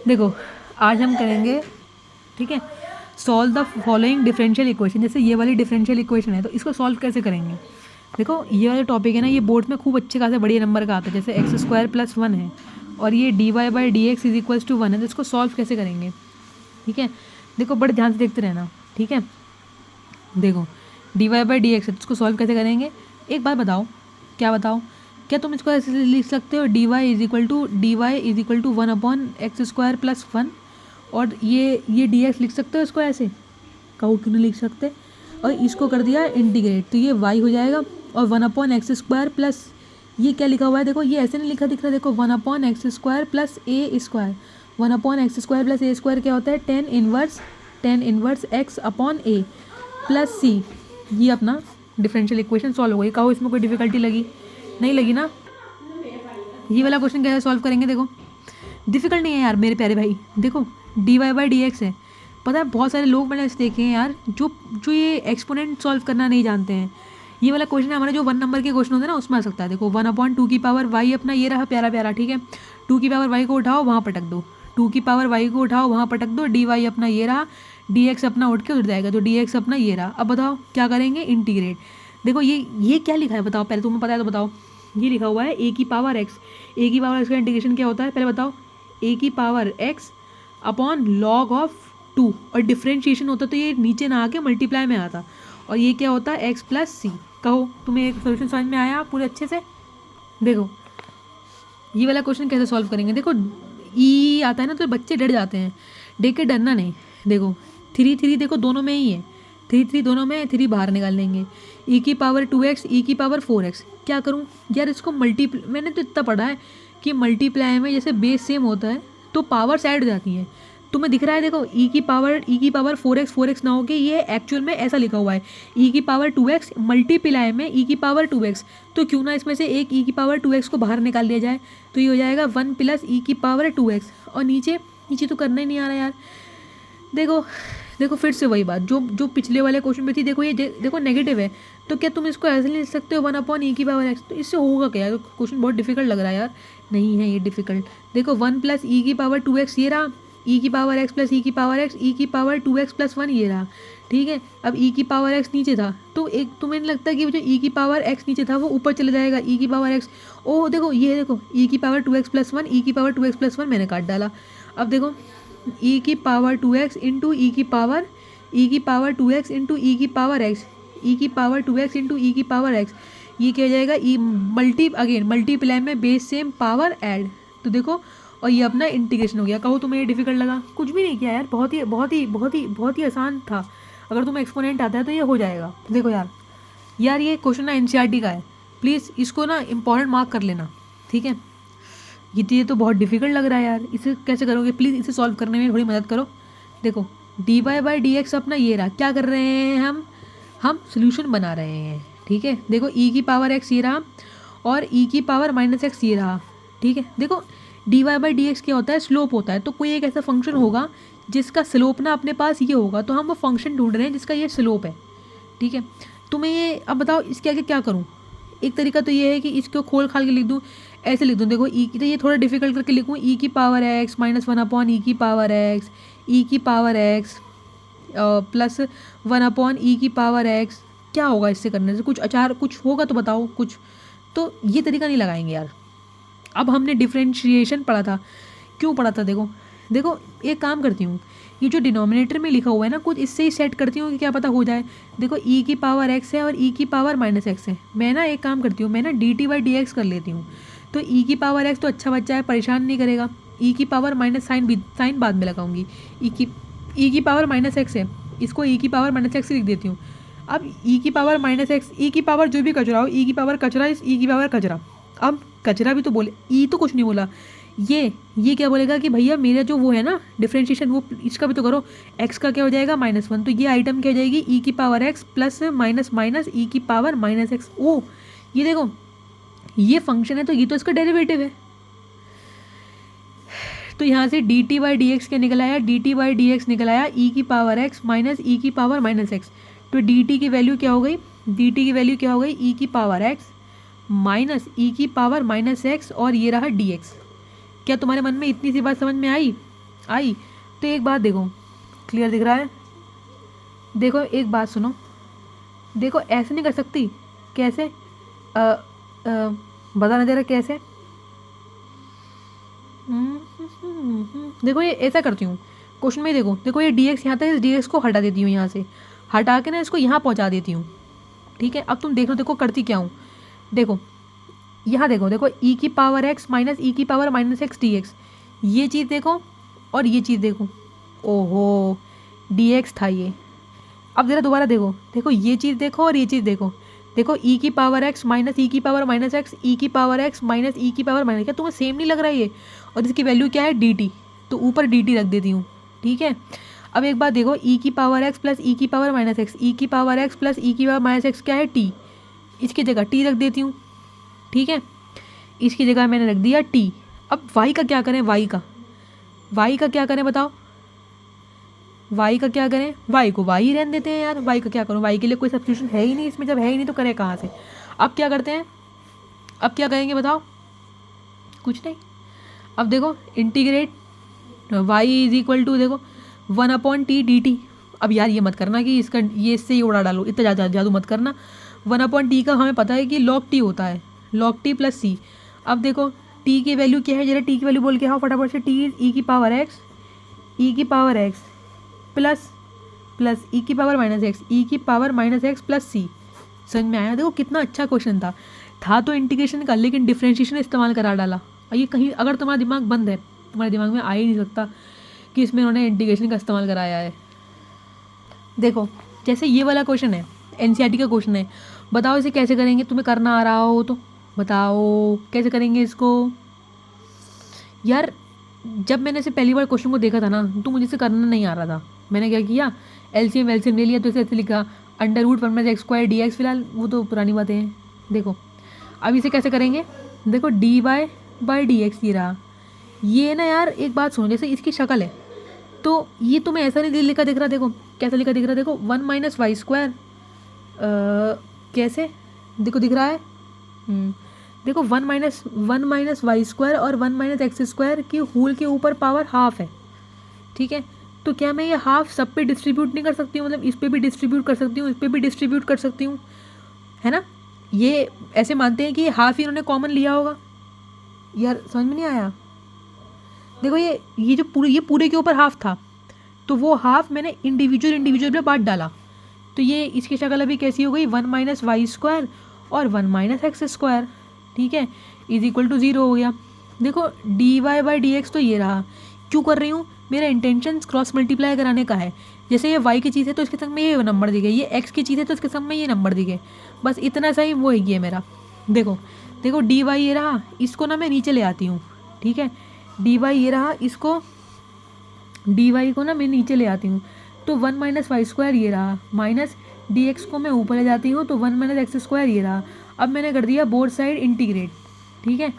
देखो आज हम करेंगे, ठीक है, solve the following differential equation. जैसे ये वाली डिफरेंशियल इक्वेशन है तो इसको सॉल्व कैसे करेंगे। देखो ये वाला टॉपिक है ना, ये बोर्ड में खूब अच्छे खासे बढ़िया नंबर का आता है। जैसे एक्स स्क्वायर प्लस 1 है और ये dy by d x is equals to 1 है, तो इसको सॉल्व कैसे करेंगे। ठीक है, देखो बड़े ध्यान से देखते रहना। ठीक है, देखो dy बाई डी एक्स है तो इसको सॉल्व कैसे करेंगे। एक बात बताओ, क्या बताओ, क्या तुम इसको ऐसे लिख सकते हो dy is equal to 1 upon x square plus 1, और ये dx लिख सकते हो इसको ऐसे, कहो क्यों नहीं लिख सकते। और इसको कर दिया इंटीग्रेट तो ये y हो जाएगा, और 1 अपॉन एक्स स्क्वायर प्लस ये क्या लिखा हुआ है, देखो ये ऐसे नहीं लिखा दिख रहा, देखो 1 upon x square plus a square. 1 upon x square plus a square क्या होता है, tan inverse x upon a plus C. ये अपना डिफरेंशियल इक्वेशन सॉल्व हो गई। कहो इसमें कोई डिफिकल्टी लगी, नहीं लगी ना। ये वाला क्वेश्चन कैसे सॉल्व करेंगे, देखो डिफिकल्ट नहीं है यार मेरे प्यारे भाई। देखो dy बाई डी एक्स है, पता है बहुत सारे लोग मैंने ऐसे देखे हैं यार जो जो ये एक्सपोनेंट सॉल्व करना नहीं जानते हैं। ये वाला क्वेश्चन हमारे जो 1 नंबर के क्वेश्चन होते हैं ना उसमें आ सकता है। देखो 1 अपॉन 2 की पावर y अपना ये रहा प्यारा प्यारा, ठीक है, 2 की पावर y को उठाओ वहाँ पटक दो, 2 की पावर y को उठाओ वहाँ पटक दो, dy अपना ये रहा, dx अपना उठ के उठ जाएगा तो dx अपना ये रहा। अब बताओ क्या करेंगे, इंटीग्रेट। देखो ये क्या लिखा है बताओ, पहले तुम्हें पता है तो बताओ। ये लिखा हुआ है ए की पावर एक्स, ए की पावर एक्स का इंटीग्रेशन क्या होता है पहले बताओ, ए की power x upon log of 2, और डिफ्रेंशिएशन होता तो ये नीचे ना आके मल्टीप्लाई में आता, और ये क्या होता है एक्स प्लस सी। कहो तुम्हें एक सोल्यूशन समझ में आया पूरे अच्छे से। देखो ये वाला क्वेश्चन कैसे सॉल्व करेंगे, देखो ई आता है ना तो बच्चे डर जाते हैं, देख के डरना नहीं। देखो 3 देखो दोनों में ही है, 3 दोनों में है, 3 बाहर निकाल लेंगे। ई की पावर 2x, ई की पावर 4x, क्या करूँ यार इसको मैंने तो इतना पढ़ा है कि मल्टीप्लाई में जैसे बेस सेम होता है तो पावर्स ऐड हो जाती हैं। तुम्हें दिख रहा है देखो ई की पावर 4x ना हो के ये एक्चुअल में ऐसा लिखा हुआ है ई की पावर 2x मल्टीप्लाई में ई की पावर 2x, तो क्यों ना इसमें से एक ई की पावर 2x को बाहर निकाल लिया जाए, तो ये हो जाएगा 1 प्लस ई की पावर 2x। और नीचे नीचे तो करना ही नहीं आ रहा यार। देखो फिर से वही बात जो पिछले वाले क्वेश्चन में थी। देखो ये देखो नेगेटिव है तो क्या तुम इसको ऐसे लिख सकते हो 1 अपॉन ई की पावर एक्स, तो इससे होगा क्या यार। क्वेश्चन बहुत डिफिकल्ट लग रहा है यार, नहीं है ये डिफिकल्ट। देखो 1 प्लस ई की पावर 2x ये रहा, ई की पावर एक्स प्लस ई की पावर एक्स, ई की पावर 2x प्लस 1 ये रहा, ठीक है। अब ई की पावर एक्स नीचे था तो एक तुम्हें नहीं लगता कि जो ई की पावर एक्स नीचे था वो ऊपर चले जाएगा, ई की पावर एक्स। ओ देखो ये देखो ई की पावर 2x प्लस 1, ई की पावर 2x प्लस 1 मैंने काट डाला। अब देखो ई की पावर 2x इंटू ई की पावर 2x इंटू ई की पावर एक्स, ई की पावर 2x इंटू ई की पावर एक्स, ये क्या हो जाएगा ई मल्टीप्लाई में बेस सेम पावर ऐड। तो देखो और ये अपना इंटीग्रेशन हो गया। कहो तुम्हें ये डिफिकल्ट लगा, कुछ भी नहीं किया यार, बहुत ही आसान था। अगर तुम्हें एक्सपोनेंट आता है तो ये हो जाएगा। देखो यार ये क्वेश्चन ना एनसीईआरटी का है, प्लीज़ इसको ना इंपॉर्टेंट मार्क कर लेना, ठीक है। ये तो बहुत डिफिकल्ट लग रहा है यार, इसे कैसे करोगे, प्लीज़ इसे सॉल्व करने में थोड़ी मदद करो। देखो dy बाई डी एक्स अपना ये रहा, क्या कर रहे हैं हम सोल्यूशन बना रहे हैं, ठीक है। देखो e की पावर x ये रहा और e की पावर माइनस एक्स ये रहा, ठीक है। देखो dy बाई डी एक्स क्या होता है, स्लोप होता है, तो कोई एक ऐसा फंक्शन होगा जिसका स्लोप ना अपने पास ये होगा, तो हम वो फंक्शन ढूंढ रहे हैं जिसका ये स्लोप है, ठीक है। तुम्हें ये अब बताओ इसके आगे क्या करूँ। एक तरीका तो ये है कि इसको खोल खाल के लिख दूँ, ऐसे लिख दूँ। देखो ई की तो ये थोड़ा डिफिकल्ट करके लिखूँ, ई की पावर एक्स माइनस 1 अपॉन ई की पावर एक्स, ई की पावर एक्स प्लस 1 अपॉन ई की पावर एक्स। क्या होगा इससे करने से, कुछ होगा तो बताओ कुछ। तो ये तरीका नहीं लगाएंगे यार। अब हमने डिफ्रेंशिएशन पढ़ा था, क्यों पढ़ा था, देखो एक काम करती हूँ, ये जो डिनोमिनेटर में लिखा हुआ है ना कुछ इससे ही सेट करती हूँ कि क्या पता हो जाए। देखो ई की पावर एक्स है और ई की पावर माइनस एक्स है, मैं ना एक काम करती हूँ, मैं ना D T by d x कर लेती हूँ। तो ई की पावर एक्स तो अच्छा बच्चा है, परेशान नहीं करेगा। ई की पावर माइनस साइन बाद में लगाऊंगी। ई की पावर माइनस एक्स है, इसको ई की पावर माइनस एक्स लिख देती हूँ। अब ई की पावर माइनस एक्स, ई की पावर जो भी कचरा हो, ई की पावर कचरा इस ई की पावर कचरा। अब कचरा भी तो बोले, ई तो कुछ नहीं बोला, ये क्या बोलेगा कि भैया मेरा जो वो है ना डिफ्रेंशिएशन वो इसका भी तो करो। एक्स का क्या हो जाएगा -1, तो ये आइटम क्या हो जाएगी ई की power x plus minus minus e की पावर माइनस एक्स। ओ ये देखो ये फंक्शन है तो ये तो इसका डेरिवेटिव है, तो यहाँ से D T by d x क्या निकल आया, D T by d x निकल आया ई की पावर एक्स माइनस ई की पावर माइनस एक्स। तो डी टी की वैल्यू क्या हो गई, डी टी की वैल्यू क्या हो गई ई की पावर एक्स माइनस ई की पावर माइनस एक्स, और ये रहा डी एक्स। क्या तुम्हारे मन में इतनी सी बात समझ में आई। आई। तो एक बात देखो, क्लियर दिख रहा है? देखो एक बात सुनो, देखो ऐसे नहीं कर सकती। कैसे? बता नहीं दे रहा कैसे। देखो ये ऐसा करती हूँ, क्वेश्चन में देखो, देखो ये dx यहाँ था, इस dx को हटा देती हूँ, यहाँ से हटा के ना इसको यहाँ पहुँचा देती हूँ। ठीक है, अब तुम देख लो, देखो करती क्या हूँ। देखो यहाँ देखो, देखो e की पावर x माइनस ई की power minus x D x, ये चीज़ देखो और ये चीज़ देखो। ओहो, dx था ये। अब ज़रा दोबारा देखो, देखो ये चीज़ देखो और ये चीज़ देखो। देखो e की पावर x माइनस ई की पावर माइनस एक्स, ई की पावर x माइनस ई की पावर माइनस, क्या तुम्हें सेम नहीं लग रहा है ये? और इसकी वैल्यू क्या है? dt, तो ऊपर dt रख देती हूँ। ठीक है, अब एक बात देखो, e की पावर x प्लस ई की पावर माइनस एक्स, ई की पावर x प्लस ई की पावर माइनस एक्स क्या है? t, इसकी जगह t रख देती हूँ। ठीक है, इसकी जगह मैंने रख दिया t। अब y का क्या करें? y का क्या करें बताओ? y का क्या करें? y को y ही रहने देते हैं यार, y का क्या करूँ? y के लिए कोई सब्स्टिट्यूशन है ही नहीं इसमें, जब है ही नहीं तो करें कहाँ से? अब क्या करते हैं, अब क्या करेंगे बताओ? कुछ नहीं। अब देखो integrate y is equal to, देखो 1/t dt। अब यार ये मत करना कि इसका ये इससे ही उड़ा डालो, इतना ज़्यादा जादू मत करना। 1/t का हमें पता है कि log t होता है, log t प्लस c। अब देखो t की वैल्यू क्या है, जरा t की वैल्यू बोल के आओ फटाफट से। t इज e की पावर x, e की पावर x प्लस प्लस ई की पावर माइनस एक्स, ई की पावर माइनस एक्स प्लस सी। समझ में आया? देखो कितना अच्छा क्वेश्चन था तो इंटीग्रेशन का, लेकिन डिफ्रेंशिएशन इस्तेमाल करा डाला। और ये कहीं अगर तुम्हारा दिमाग बंद है, तुम्हारे दिमाग में आ ही नहीं सकता कि इसमें उन्होंने इंटीग्रेशन का इस्तेमाल कराया है। देखो जैसे ये वाला क्वेश्चन है, एनसीईआरटी का क्वेश्चन है, बताओ इसे कैसे करेंगे? तुम्हें करना आ रहा हो तो बताओ कैसे करेंगे इसको। यार जब मैंने इसे पहली बार क्वेश्चन को देखा था ना, तो मुझे इसे करना नहीं आ रहा था। मैंने क्या किया, एलसीएम ले लिया, तो इसे ऐसे लिखा √1 - x²dx। फिलहाल वो तो पुरानी बातें हैं। देखो अब इसे कैसे करेंगे, देखो dy/dx ये रहा। ये ना यार एक बात सुनो, जैसे इसकी शक्ल है तो ये तुम्हें ऐसा नहीं लिखा दिख रहा। देखो कैसा लिखा दिख रहा, देखो 1 - y²। कैसे देखो दिख रहा है? देखो 1 - y² और 1 - x² की होल के ऊपर पावर हाफ है। ठीक है, तो क्या मैं ये हाफ सब पे डिस्ट्रीब्यूट नहीं कर सकती हूँ? मतलब इस पे भी डिस्ट्रीब्यूट कर सकती हूँ, इस पे भी डिस्ट्रीब्यूट कर सकती हूँ, है ना? ये ऐसे मानते हैं कि हाफ ही इन्होंने कॉमन लिया होगा। यार समझ में नहीं आया? देखो ये जो पूरे के ऊपर हाफ था, तो वो हाफ मैंने इंडिविजुअल पे बांट डाला, तो ये इसकी शक्ल अभी कैसी हो गई? 1 - y² और 1 - x²। ठीक है, इज इक्वल टू 0 हो गया। देखो dy/dx तो ये रहा। क्यों कर रही हूँ? मेरा इंटेंशन क्रॉस मल्टीप्लाई कराने का है। जैसे ये y की चीज़ है तो इसके संग में ये नंबर दी गई, ये x की चीज़ है तो इसके संग में ये नंबर दी गए, बस इतना सा ही वो है ये मेरा। देखो देखो dy ये रहा, इसको ना मैं नीचे ले आती हूँ। ठीक है, dy ये रहा, इसको dy को ना मैं नीचे ले आती हूँ, तो 1 - y² ये रहा, माइनस dx को मैं ऊपर ले जाती हूँ तो 1 - x² ये रहा। अब मैंने कर दिया बोथ साइड इंटीग्रेट। ठीक है,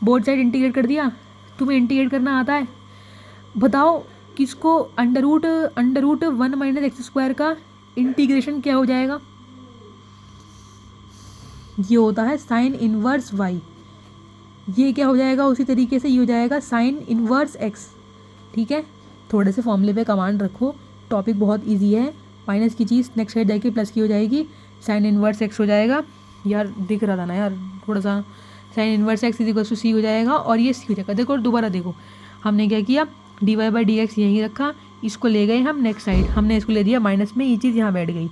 बोथ साइड इंटीग्रेट कर दिया। तुम्हें इंटीग्रेट करना आता है? बताओ किसको? √1 - x² का इंटीग्रेशन क्या हो जाएगा? ये होता है साइन इनवर्स y। ये क्या हो जाएगा? उसी तरीके से ये हो जाएगा साइन इनवर्स x। ठीक है, थोड़े से फॉर्मूले पे कमांड रखो, टॉपिक बहुत इजी है। माइनस की चीज़ नेक्स्ट साइड जाके प्लस की हो जाएगी, साइन इनवर्स x हो जाएगा। यार दिख रहा था ना यार थोड़ा सा, sine inverse x is equal to c हो जाएगा और ये c हो जाएगा। देखो दोबारा देखो, हमने क्या किया, dy/dx यहीं रखा, इसको ले गए हम नेक्स्ट साइड, हमने इसको ले दिया माइनस में, ये चीज़ यहाँ बैठ गई,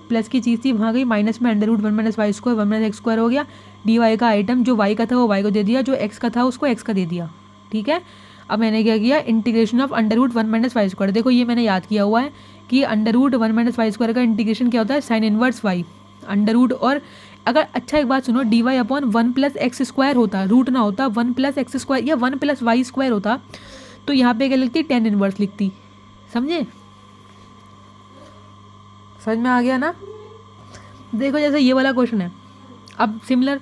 प्लस की चीज़ थी वहाँ गई माइनस में, √1 - y² 1 - x² हो गया। dy का आइटम जो y का था वो y को दे दिया, जो x का था उसको x का दे दिया। ठीक है, अब मैंने क्या किया, इंटीग्रेशन ऑफ √1 - y²। देखो ये मैंने याद किया हुआ है कि √1 - y² का इंटीग्रेशन क्या होता है? Sine inverse y under root. और अगर अच्छा एक बात सुनो, dy/1 + x² होता, रूट ना होता, 1 + x² या 1 + y² होता, तो यहाँ पे क्या लिखती? tan इनवर्स लिखती। समझे? समझ में आ गया ना? देखो जैसे ये वाला क्वेश्चन है, अब सिमिलर,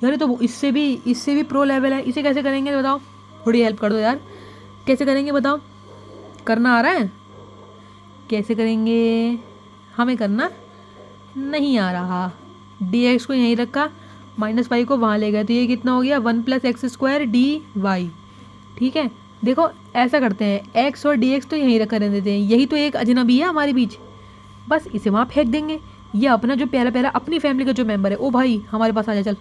यार तो इससे भी प्रो लेवल है। इसे कैसे करेंगे बताओ? थोड़ी हेल्प कर दो यार, कैसे करेंगे बताओ? करना आ रहा है? कैसे करेंगे? हमें करना नहीं आ रहा। dx को यहीं रखा, -y को वहाँ ले गए, तो ये कितना हो गया? 1 + x² dy। ठीक है, देखो ऐसा करते हैं, एक्स और डी एक्स तो यहीं रखा रहने देते हैं, यही तो एक अजनबी है हमारे बीच, बस इसे वहाँ फेंक देंगे। ये अपना जो प्यारा प्यारा अपनी फैमिली का जो मेंबर है, ओ भाई हमारे पास आ जा चल,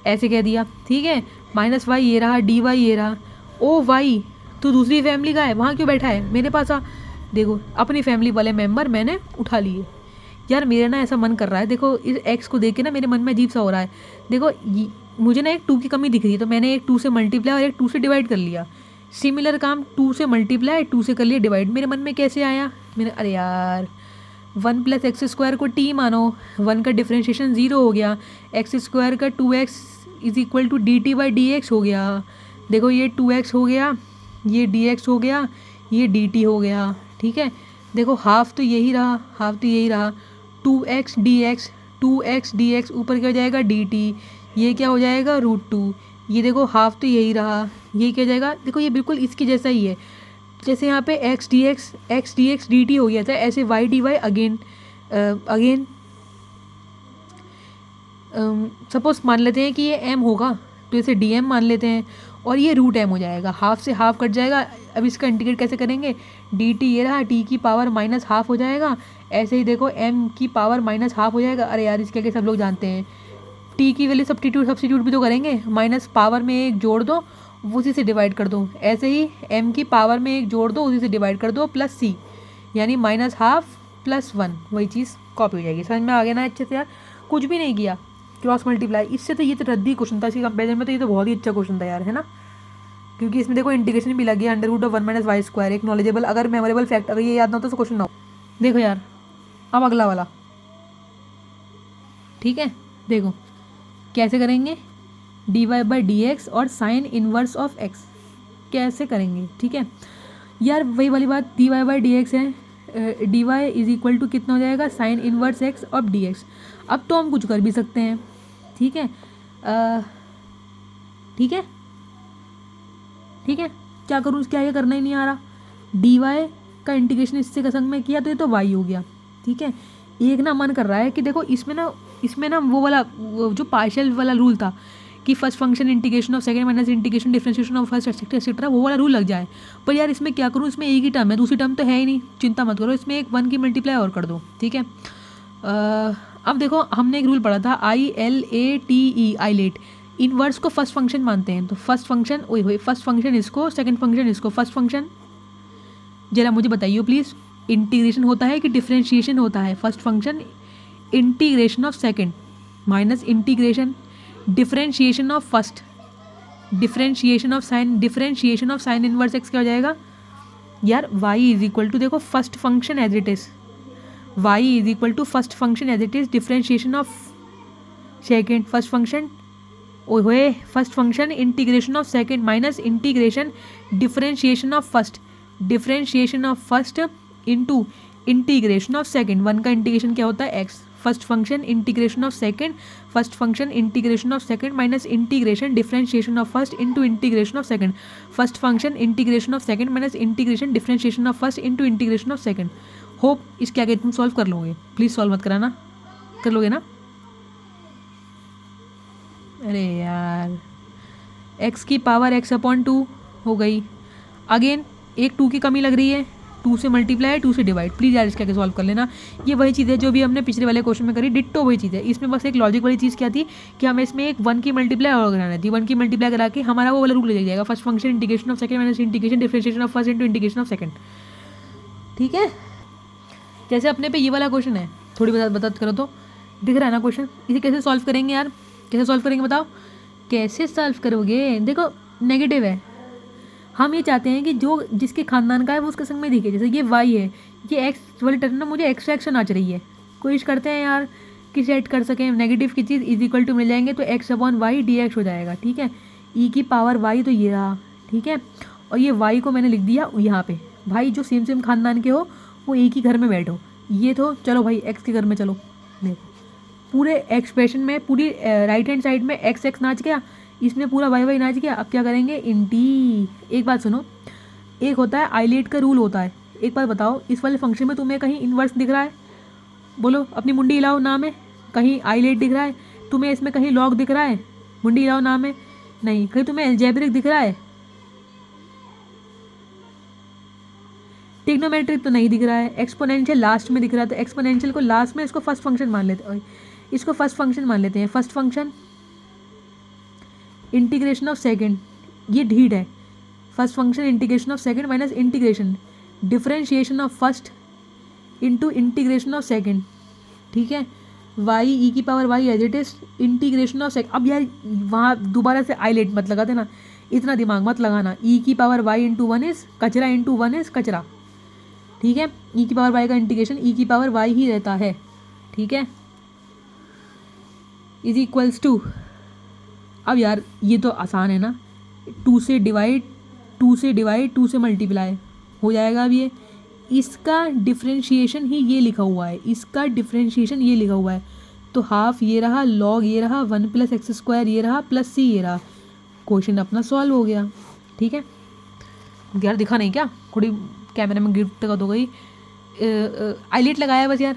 ऐसे कह दिया, ठीक है। माइनस वाई ये रहा, डी वाई ये रहा, ओ वाई तू दूसरी फैमिली का है, वहाँ क्यों बैठा है, मेरे पास आ। देखो अपनी फैमिली वाले मेंबर मैंने उठा लिए। यार मेरा ना ऐसा मन कर रहा है, देखो इस एक्स को देख के ना मेरे मन में अजीब सा हो रहा है। देखो मुझे ना एक 2 की कमी दिख रही है, तो मैंने एक 2 से मल्टीप्लाई और एक 2 से डिवाइड कर लिया। सिमिलर काम 2 से मल्टीप्लाई 2 से कर लिया डिवाइड, मेरे मन में कैसे आया, मैंने अरे यार 1 + x² को टी मानो, 1 का डिफ्रेंशिएशन 0 हो गया, x² का 2x = dt/dx हो गया। देखो ये 2x हो गया, ये dx हो गया, ये dt हो गया, ठीक है। देखो हाफ तो यही रहा, हाफ तो यही रहा, 2x dx ऊपर क्या हो जाएगा dt, ये क्या हो जाएगा √2, ये देखो हाफ तो यही रहा, ये क्या हो जाएगा, देखो ये बिल्कुल इसके जैसा ही है, जैसे यहाँ पे x dx dt हो गया था, ऐसे y dy अगेन सपोज मान लेते हैं कि ये m होगा, तो इसे dm मान लेते हैं, और ये √m हो जाएगा, हाफ से हाफ कट जाएगा। अब इसका इंटीग्रेट कैसे करेंगे, dt ये रहा, t की पावर -½ हो जाएगा, ऐसे ही देखो m की पावर -½ हो जाएगा। अरे यार इसके आगे सब लोग जानते हैं, t की वैल्यू सब्स्टिट्यूट भी तो करेंगे, माइनस पावर में एक जोड़ दो, उसी से डिवाइड कर दो, ऐसे ही m की पावर में एक जोड़ दो, उसी से डिवाइड कर दो, प्लस c, यानी -½ + 1, वही चीज़ कॉपी हो जाएगी। समझ में आ गया ना अच्छे से यार, कुछ भी नहीं किया, क्रॉस मल्टीप्लाई। इससे तो ये तो रद्दी क्वेश्चन था, इसके कंपेरिजन में तो ये तो बहुत ही अच्छा क्वेश्चन था यार, है ना, क्योंकि इसमें देखो इंटीग्रेशन भी लगी है, √1 - y², एक नॉलेजेबल अगर मेमोरेबल फैक्ट, अगर ये याद ना हो तो क्वेश्चन ना हो। देखो यार अब अगला वाला, ठीक है, देखो कैसे करेंगे, dy/dx और साइन इनवर्स ऑफ x कैसे करेंगे, ठीक है यार, वही वाली बात, dy/dx है, dy = कितना हो जाएगा साइन इनवर्स x और dx। अब तो हम कुछ कर भी सकते हैं, ठीक है, ठीक है, ठीक है, क्या करूँ, क्या करना ही नहीं आ रहा, dy का इंटीग्रेशन इससे का संग में किया तो ये तो y हो गया, ठीक है। एक ना मन कर रहा है कि देखो इसमें ना वो वाला जो पार्शियल वाला रूल था कि first function integration of second minus integration differentiation of first etcetera, वो वाला रूल लग जाए। पर यार इसमें क्या करूँ, इसमें एक ही टर्म है, दूसरी टर्म तो है ही नहीं, चिंता मत करो, इसमें एक 1 की मल्टीप्लाई और कर दो, ठीक है। अब देखो हमने एक रूल पढ़ा था ILATE, आइलेट, इनवर्स को फर्स्ट फंक्शन मानते हैं, तो फर्स्ट फंक्शन फर्स्ट फंक्शन इसको, सेकंड फंक्शन इसको, फर्स्ट फंक्शन जरा मुझे बताइए प्लीज़, इंटीग्रेशन होता है कि डिफरेंशिएशन होता है, first function integration of second minus integration differentiation of first, differentiation of sine inverse x क्या हो जाएगा यार, y = देखो first function as it is, y = first function as it is, differentiation of second, first function first function integration of second minus integration differentiation of first into integration of second. 1 का integration क्या होता है x, first function integration of second minus integration differentiation of first into integration of second, first function integration of second minus integration differentiation of first into integration of second. Hope इसके आगे तुम solve कर लोगे, please solve मत कराना, कर लोगे ना। अरे यार x की पावर x/2 हो गई, अगेन एक 2 की कमी लग रही है, 2 से मल्टीप्लाई 2 से डिवाइड, प्लीज़ यार इसके आगे सॉल्व कर लेना। ये वही चीज़ है जो भी हमने पिछले वाले क्वेश्चन में करी, डिट्टो वही चीज़ है। इसमें बस एक लॉजिक वाली चीज़ क्या थी कि हमें इसमें एक 1 की मल्टीप्लाई और कराना थी, 1 की मल्टीप्लाई करा के हमारा वो वाला रूल लग जाएगा, first function integration of second minus integration differentiation of first into integration of second, ठीक है। जैसे अपने पे ये वाला क्वेश्चन है, थोड़ी बता करो तो दिख रहा है ना क्वेश्चन, इसे कैसे सॉल्व करेंगे यार, कैसे सॉल्व करेंगे बताओ, कैसे सॉल्व करोगे। देखो नेगेटिव है, हम ये चाहते हैं कि जो जिसके खानदान का है वो उसके संग में दिखे, जैसे ये y है, ये x वाली टर्म ना मुझे एक्सट्रैक्शन आ रही है, कोशिश करते हैं यार कि सेट कर सकें, नेगेटिव की चीज़ = मिल जाएंगे तो x/y dx हो जाएगा, ठीक है, e की पावर y तो ये रहा, ठीक है, और ये y को मैंने लिख दिया यहाँ पे, भाई जो सेम खानदान के हो वो एक ही घर में बैठो, ये तो चलो भाई x के घर में चलो, देखो पूरे एक्सप्रेशन में पूरी राइट हैंड साइड में x नाच गया, इसमें पूरा y नाच गया। अब क्या करेंगे, इंटी, एक बात सुनो, एक होता है आइलेट का रूल होता है, एक बात बताओ इस वाले फंक्शन में तुम्हें कहीं इन्वर्स दिख रहा है, बोलो अपनी मुंडी हिलाओ, नाम है, कहीं आइलेट दिख रहा है तुम्हें, इसमें कहीं लॉग दिख रहा है, मुंडी हिलाओ, नाम है, नहीं, कहीं तुम्हें एल्जेब्रिक दिख रहा है, ट्रिग्नोमेट्रिक तो नहीं दिख रहा है, एक्सपोनेंशियल लास्ट में दिख रहा है, तो एक्सपोनेंशियल को लास्ट में इसको फर्स्ट फंक्शन मान लेते हैं, इसको फर्स्ट फंक्शन मान लेते हैं। First function integration of second, ये ढीठ है। First function integration of second minus integration differentiation of first into integration of second, ठीक है। वाई ई की power y as it is integration of second. अब यार वहाँ दोबारा से आईलेट मत लगा देना, इतना दिमाग मत लगाना। ई की power y into one is कचरा, इंटू वन इज कचरा, ठीक है। ई की पावर वाई का इंटीग्रेशन ई की पावर वाई ही रहता है, ठीक है, इज इक्वल्स टू। अब यार ये तो आसान है ना, 2 से डिवाइड 2 से मल्टीप्लाई हो जाएगा। अब ये इसका डिफरेंशिएशन ही ये लिखा हुआ है, इसका डिफरेंशिएशन ये लिखा हुआ है, तो हाफ ये रहा, लॉग ये रहा, 1 + x² ये रहा, प्लस c ये रहा। क्वेश्चन अपना सॉल्व हो गया, ठीक है। यार दिखा नहीं क्या, थोड़ी कैमरे में गिफ्ट कर दो गई। आईलेट लगाया बस यार,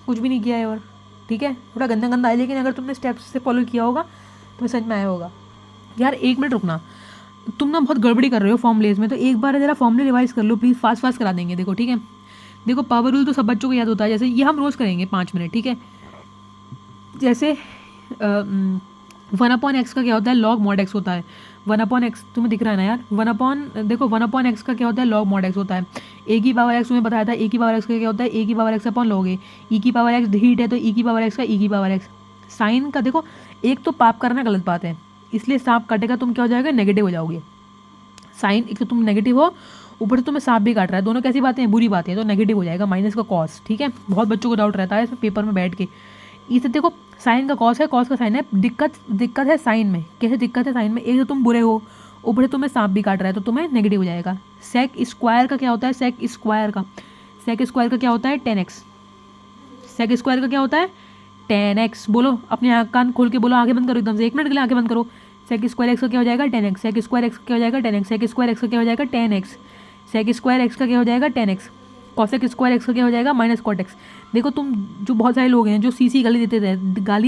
कुछ भी नहीं किया है और, ठीक है। थोड़ा गंदा गंदा है, लेकिन अगर तुमने स्टेप्स से फॉलो किया होगा तुम्हें समझ में आया होगा। यार 1 मिनट रुकना, तुम ना बहुत गड़बड़ी कर रहे हो फॉर्मूलेज में, तो एक बार ज़रा फॉर्मूले रिवाइज कर लो प्लीज़, फास्ट करा देंगे। देखो ठीक है, देखो पावर रूल तो सब बच्चों को याद होता है, जैसे ये हम रोज़ करेंगे 5 मिनट, ठीक है। जैसे 1/x का क्या होता है, log mod x होता है। 1/x तुम्हें दिख रहा है ना यार, 1/x का क्या होता है, log mod x होता है। a की पावर x तुम्हें बताया था, a की पावर x का क्या होता है, a की power x upon log a। e की पावर x हीट है तो e की पावर x का e की पावर x। साइन का देखो, एक तो पाप करना गलत बात है, इसलिए सांप काटेगा तुम क्या हो जाएगा, नेगेटिव हो जाओगे। साइन एक तो तुम नेगेटिव हो, ऊपर से तुम्हें सांप भी काट रहा है, दोनों कैसी बातें हैं, बुरी बातें हैं, तो नेगेटिव हो जाएगा। माइनस का कॉस, ठीक है, बहुत बच्चों को डाउट रहता है पेपर में बैठ के। इसे देखो साइन का कॉस है, कॉस का साइन है। दिक्कत है साइन में, कैसे दिक्कत है साइन में, एक तो तुम बुरे हो, ऊपर से तुम्हें सांप भी काट रहा है, तो तुम्हें नेगेटिव हो जाएगा। सेक स्क्वायर का क्या होता है, सेक स्क्वायर का क्या होता है, 10x। सेक स्क्वायर का क्या होता है, 10x। बोलो अपने आँख कान खोल के बोलो, आंखें बंद करो एकदम से, 1 मिनट के लिए आंखें बंद करो। सेक स्क्वायर एक्स का क्या हो जाएगा, 10x। सेक स्क्वायर एक्स का क्या हो जाएगा, 10x। सेक स्क्वायर एक्स का क्या हो जाएगा, 10x। सेक स्क्वायर एक्स का क्या हो जाएगा, 10x। कॉसेक स्क्वायर एक्स का क्या हो जाएगा, माइनस कॉट एक्स। देखो तुम जो बहुत सारे लोग हैं जो सी गाली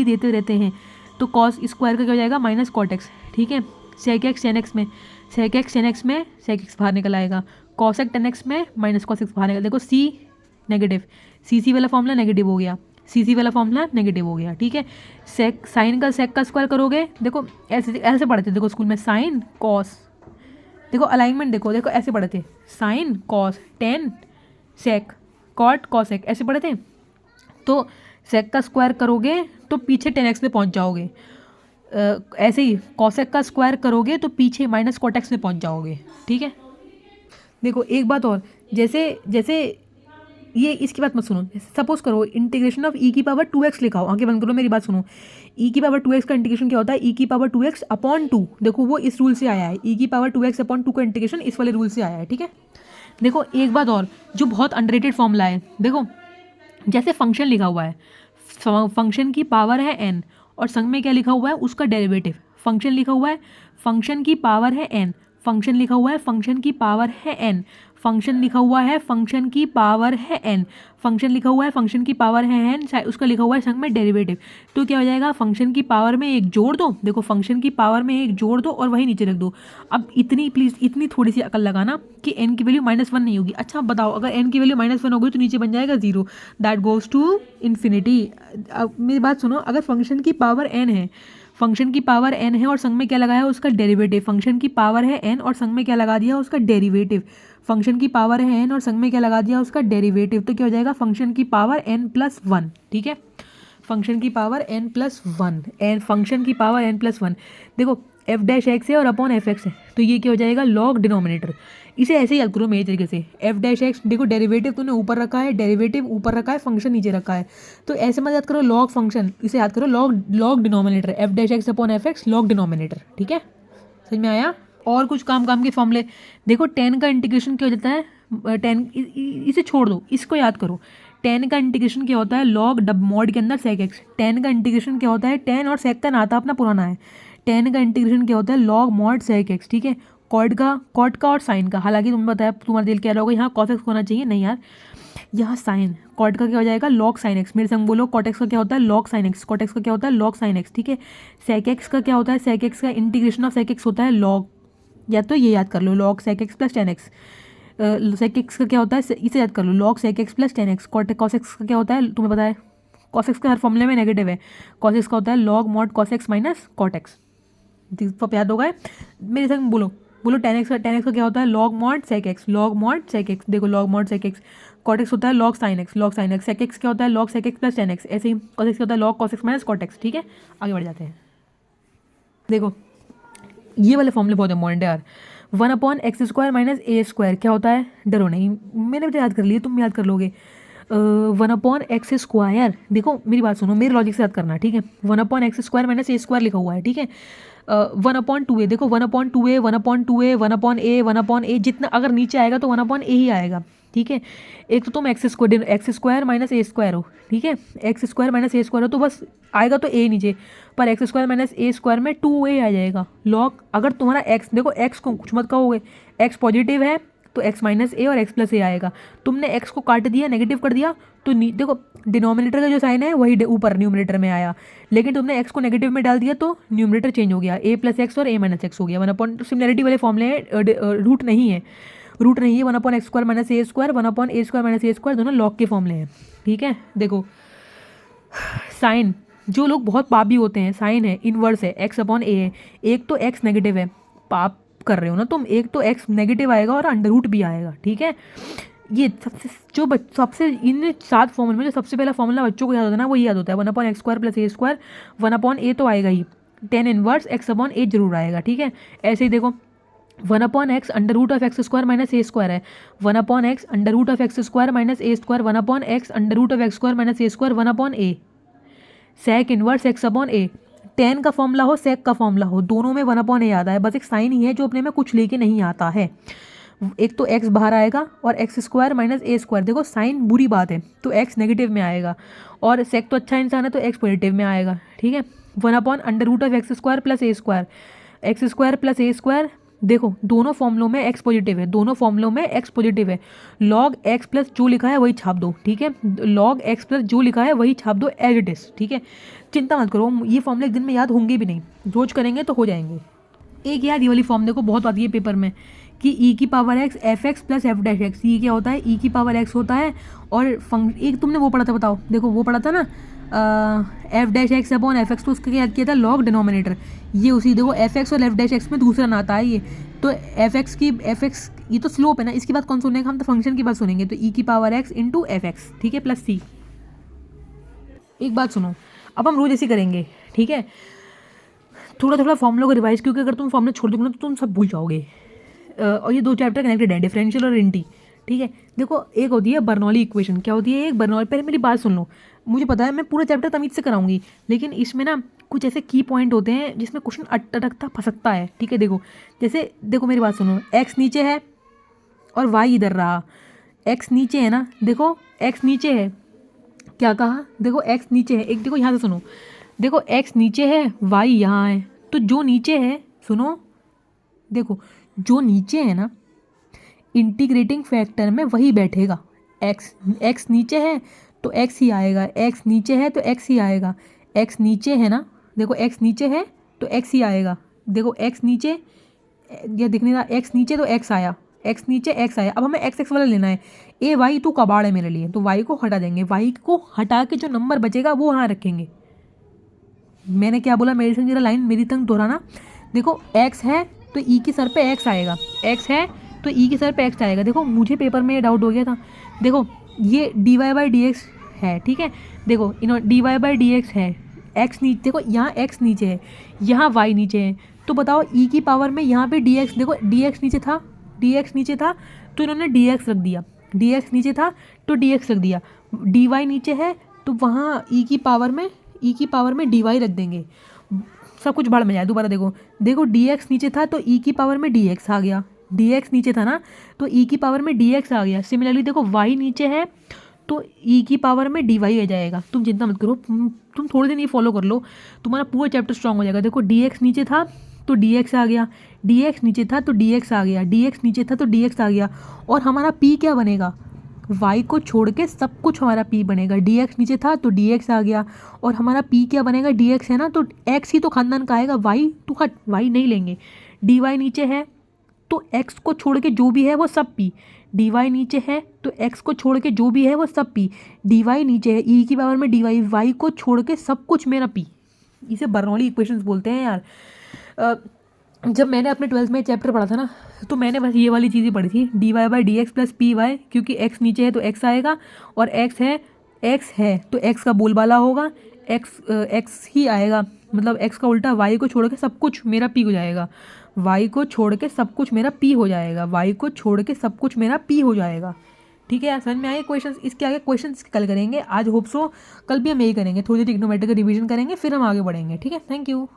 देते रहते हैं, तो कॉस स्क्वायर का क्या हो जाएगा, माइनस कॉट एक्स, ठीक है। सेक एक्स 10x में, सेक एक्स बाहर निकल आएगा। कॉसेक 10x में माइनस कॉस एक्स बाहर निकल, देखो सी नेगेटिव, सी वाला फॉर्मूला नेगेटिव हो गया, सी वाला फॉर्मूला नेगेटिव हो गया, ठीक है। साइन का सेक का स्क्वायर करोगे, देखो ऐसे पढ़ते, देखो स्कूल में साइन कॉस, देखो अलाइनमेंट देखो ऐसे पढ़े थे, sine cos 10 sec cot cosec, ऐसे पढ़े थे। तो सेक का स्क्वायर करोगे तो पीछे 10x में पहुंच जाओगे, ऐसे ही कॉसेक का स्क्वायर करोगे तो पीछे माइनस कॉट x में पहुंच जाओगे, ठीक है। देखो एक बात और, जैसे ये इसकी बात मत सुनो, सपोज करो इंटीग्रेशन ऑफ e की पावर 2x लिखा हो, आंखें बंद करो मेरी बात सुनो। e की पावर 2x का इंटीग्रेशन क्या होता है, e की पावर 2x अपॉन 2, देखो वो इस रूल से आया है, e की पावर 2x अपॉन 2 का इंटीग्रेशन इस वाले रूल से आया है, ठीक है। देखो एक बात और जो बहुत अंडररेटेड फॉर्मूला है, देखो जैसे फंक्शन लिखा हुआ है, फंक्शन की पावर है n और संग में क्या लिखा हुआ है, उसका डेरिवेटिव। फंक्शन लिखा हुआ है, फंक्शन की पावर है n, फंक्शन लिखा हुआ है, फंक्शन की पावर है n, फंक्शन लिखा हुआ है, फंक्शन की पावर है n, फंक्शन लिखा हुआ है, फंक्शन की पावर है n, उसका लिखा हुआ है संग में डेरिवेटिव। तो क्या हो जाएगा, फंक्शन की पावर में एक जोड़ दो, देखो फंक्शन की पावर में एक जोड़ दो और वही नीचे रख दो। अब इतनी थोड़ी सी अकल लगाना कि n की वैल्यू -1 नहीं होगी। अच्छा बताओ, अगर n की वैल्यू -1 होगी तो नीचे बन जाएगा 0, दैट गोज टू इन्फिनिटी। अब मेरी बात सुनो, अगर फंक्शन की पावर n है, फंक्शन की पावर n है और संग में क्या लगाया, उसका डेरिवेटिव। फंक्शन की पावर है n और संग में क्या लगा दिया, उसका डेरिवेटिव। फंक्शन की पावर है n और संग में क्या लगा दिया, उसका डेरिवेटिव। तो क्या हो जाएगा, फंक्शन की पावर n+1, ठीक है। फंक्शन की पावर n+1, एन फंक्शन की पावर n+1। देखो f' है और अपॉन fx है, तो ये क्या हो जाएगा, लॉग डिनोमिनेटर। इसे ऐसे ही याद करो मेरे तरीके से, f', देखो डेरिवेटिव तूने ऊपर रखा है, डेरिवेटिव ऊपर रखा है, फंक्शन नीचे रखा है, तो ऐसे मत याद करो लॉग फंक्शन, इसे याद करो log denominator, f' upon fx log denominator, ठीक है। समझ में आया। और कुछ काम के फॉर्मूले देखो, 10 का इंटीग्रेशन क्या हो जाता है, 10 इसे छोड़ दो, इसको याद करो। 10 का इंटीग्रेशन क्या होता है, लॉग डब मॉड के अंदर सेक एक्स। 10 का इंटीग्रेशन क्या होता है, 10 और सेक का नाता अपना पुराना है। 10 का इंटीग्रेशन क्या होता है, लॉग मॉड सेक एक्स, ठीक है। कॉट का और साइन का, हालांकि तुमने बताया, तुम्हारा दिल कह रहा होगा यहाँ कॉस एक्स होना चाहिए, नहीं यार, यहाँ साइन। कॉट का क्या हो जाएगा, लॉग साइन एक्स। मेरे संग बोलो, कॉट एक्स का क्या होता है, log sine x. Cot x का क्या होता है, लॉग साइन एक्स, ठीक है। सेक एक्स का क्या होता है, सेक एक्स का इंटीग्रेशन ऑफ सेक एक्स होता है लॉग, या तो ये याद कर लो, log sec x plus 10x। Sec x का क्या होता है, इसे याद कर लो, log sec x plus tan x. Cos x का क्या होता है तुम्हें पता है, कॉस एक्स का हर फॉर्मूले में नेगेटिव है, कॉस एक्स का होता है log mod cos x minus cot x. सब याद होगा मेरे संग बोलो, बोलो टेन एक्स का क्या होता है, log mod sec x, log mod sec x. देखो log mod sec x, cot x होता है log sine x, log sine x. Sec x क्या होता है, log sec x plus tan x. ऐसे ही कॉस एक्स क्या होता है, log cos x minus cot x. ठीक है, आगे बढ़ जाते हैं। देखो ये वाले फॉर्मूले बहुत इंपॉर्टेंट है यार। 1/x² माइनस a² क्या होता है, डरो नहीं, मैंने भी याद कर लिया, तुम भी याद कर लोगे। 1/x², देखो मेरी बात सुनो, मेरे लॉजिक से याद करना, ठीक है। 1/x² माइनस a² लिखा हुआ है, ठीक है। 1/2a, देखो 1/2a, 1/2a, 1/a, 1/a, जितना अगर नीचे आएगा तो 1/a ही आएगा, ठीक है। एक तो तुम x² माइनस a² हो, ठीक है, x² माइनस a² हो तो बस आएगा तो a नीचे, पर x² माइनस a² में 2a आ जाएगा। लॉग अगर तुम्हारा x, देखो x को कुछ मत कहोगे, x पॉजिटिव है तो x माइनस a और x प्लस a आएगा। तुमने x को काट दिया, नेगेटिव कर दिया, तो देखो डिनोमिनेटर का जो साइन है वही ऊपर न्यूमरेटर में आया, लेकिन तुमने x को नेगेटिव में डाल दिया तो न्यूमरेटर चेंज हो गया, a प्लस एक्स और a माइनस एक्स हो गया। 1/, सिमिलरिटी वाले फॉर्मूले हैं, रूट नहीं है 1/x² minus a², 1/a² minus a², दोनों लॉग के फॉर्मूले हैं, ठीक है। देखो साइन, जो लोग बहुत पापी होते हैं, साइन है इनवर्स है, x/a है, एक तो x नेगेटिव है, पाप कर रहे हो ना तुम, एक तो x नेगेटिव आएगा और अंडर रूट भी आएगा, ठीक है। ये सबसे इन 7 फॉर्मूले में जो सबसे पहला फॉर्मूला बच्चों को याद होता है ना, वो याद होता है 1/x² प्लस a², 1/a तो आएगा ही, tan इनवर्स x/a जरूर आएगा, ठीक है। ऐसे ही देखो 1/x under root of x² minus a² है, 1/x under root of x² minus a², 1/x under root of x² minus a², 1/a sec inverse x/a। Tan का फॉर्मूला हो, सेक का फॉर्मूला हो, दोनों में 1/a आता है, बस एक साइन ही है जो अपने में कुछ लेके नहीं आता है। एक तो x बाहर आएगा और x² माइनस a², देखो साइन बुरी बात है तो x नेगेटिव में आएगा, और सेक तो अच्छा इंसान है तो x पॉजिटिव में आएगा, ठीक है। 1/अंडर root of x² plus a², x² plus a², देखो दोनों फॉर्मूलों में x पॉजिटिव है, दोनों फॉर्मूलों में x पॉजिटिव है। लॉग x प्लस जो लिखा है वही छाप दो, ठीक है, लॉग x प्लस जो लिखा है वही छाप दो एज इट इज, ठीक है। चिंता मत करो, ये फॉर्मूले एक दिन में याद होंगे भी नहीं, रोज करेंगे तो हो जाएंगे। एक याद ये वाली फॉर्म देखो बहुत आती है पेपर में कि e⁻x f(x) प्लस f'(x), ये क्या होता है, e⁻x होता है और एक तुमने वो पढ़ा था, बताओ, देखो वो पढ़ा था ना f'(x) तो उसका क्या याद किया था, लॉग डिनोमिनेटर। ये उसी देखो f(x) और f'(x) में दूसरा नाता है ये, तो f(x) ये तो स्लोप है ना, इसकी बात कौन सुनेगा, हम तो फंक्शन की बात सुनेंगे, तो e⁻x इंटू f(x), ठीक है, प्लस c। एक बात सुनो, अब हम रोज ऐसे करेंगे, ठीक है, थोड़ा थोड़ा फॉर्मूला को रिवाइज, क्योंकि अगर तुम फॉर्मूला छोड़ दोगे ना तो तुम सब भूल जाओगे। और ये 2 चैप्टर कनेक्टेड है, डिफरेंशियल और इंटी, ठीक है। देखो एक होती है बर्नौली इक्वेशन, क्या होती है एक बर्नौली, पहले मेरी बात सुन लो, मुझे पता है मैं पूरा चैप्टर तमीज से कराऊंगी, लेकिन इसमें ना कुछ ऐसे की पॉइंट होते हैं जिसमें क्वेश्चन अटकता फंसकता है, ठीक है। देखो जैसे देखो मेरी बात सुनो, x नीचे है और y इधर रहा, x नीचे है ना, देखो x नीचे है, क्या कहा, देखो x नीचे है, एक देखो यहाँ से सुनो, देखो x नीचे है y यहाँ है, तो जो नीचे है, सुनो देखो जो नीचे है ना इंटीग्रेटिंग फैक्टर में वही बैठेगा, x नीचे है तो x ही आएगा, x नीचे है तो x ही आएगा, x नीचे है ना, देखो x नीचे है तो x ही आएगा, देखो x नीचे, ये दिखने रहा x नीचे तो x आया, x नीचे x आया। अब हमें x वाला लेना है, ए वाई तो कबाड़ है मेरे लिए, तो y को हटा देंगे, y को हटा के जो नंबर बचेगा वो वहाँ रखेंगे। मैंने क्या बोला, मेरी संग जरा लाइन मेरी तंग दोहराना, देखो x है तो ई के सर पे x आएगा, x है तो ई के सर पे x आएगा। देखो मुझे पेपर में ये डाउट हो गया था, देखो ये dy/dx है, ठीक है, देखो dy/dx है, x नीचे, देखो यहाँ x नीचे है, यहाँ y नीचे है, तो बताओ e की पावर में यहाँ पे dx, देखो dx नीचे था तो इन्होंने dx रख दिया, dx नीचे था तो dx रख दिया, dy नीचे है तो वहाँ e की पावर में dy रख देंगे, सब कुछ बढ़ में जाए। दोबारा देखो dx नीचे था तो e की पावर में dx आ गया, dx नीचे था ना तो e की पावर में dx आ गया। सिमिलरली देखो y नीचे है तो e की पावर में dy आ जाएगा। तुम चिंता मत करो, तुम थोड़े दिन ये फॉलो कर लो, तुम्हारा पूरा चैप्टर स्ट्रांग हो जाएगा। देखो dx नीचे था तो dx आ गया, dx नीचे था तो dx आ गया, dx नीचे था तो dx आ गया, और हमारा p क्या बनेगा, y को छोड़ के सब कुछ हमारा p बनेगा, dx नीचे था तो dx आ गया, और हमारा p क्या बनेगा, dx है ना तो x ही तो खानदान का आएगा, y तो y नहीं लेंगे, dy नीचे है तो x को छोड़ के जो भी है वो सब p, डी वाई नीचे है तो एक्स को छोड़ के जो भी है वो सब पी, डी वाई नीचे है ई की पावर में डी वाई, वाई को छोड़ के सब कुछ मेरा पी। इसे बर्नौली इक्वेशंस बोलते हैं यार। जब मैंने अपने 12th में चैप्टर पढ़ा था ना, तो मैंने बस ये वाली चीज़ें पढ़ी थी, d y by d x plus p y, क्योंकि एक्स नीचे है तो एक्स आएगा, और एक्स है तो एक्स का बोलबाला होगा, एक्स ही आएगा, मतलब एक्स का उल्टा, वाई को छोड़ के सब कुछ मेरा पी हो जाएगा, वाई को छोड़ के सब कुछ मेरा पी हो जाएगा, वाई को छोड़ के सब कुछ मेरा पी हो जाएगा। ठीक है यार, समझ में आए क्वेश्चन? इसके आगे क्वेश्चन कल करेंगे, आज होप सो कल भी हम यही करेंगे, थोड़ी देर ट्रिग्नोमेट्री का रिवीजन करेंगे, फिर हम आगे बढ़ेंगे। ठीक है, थैंक यू।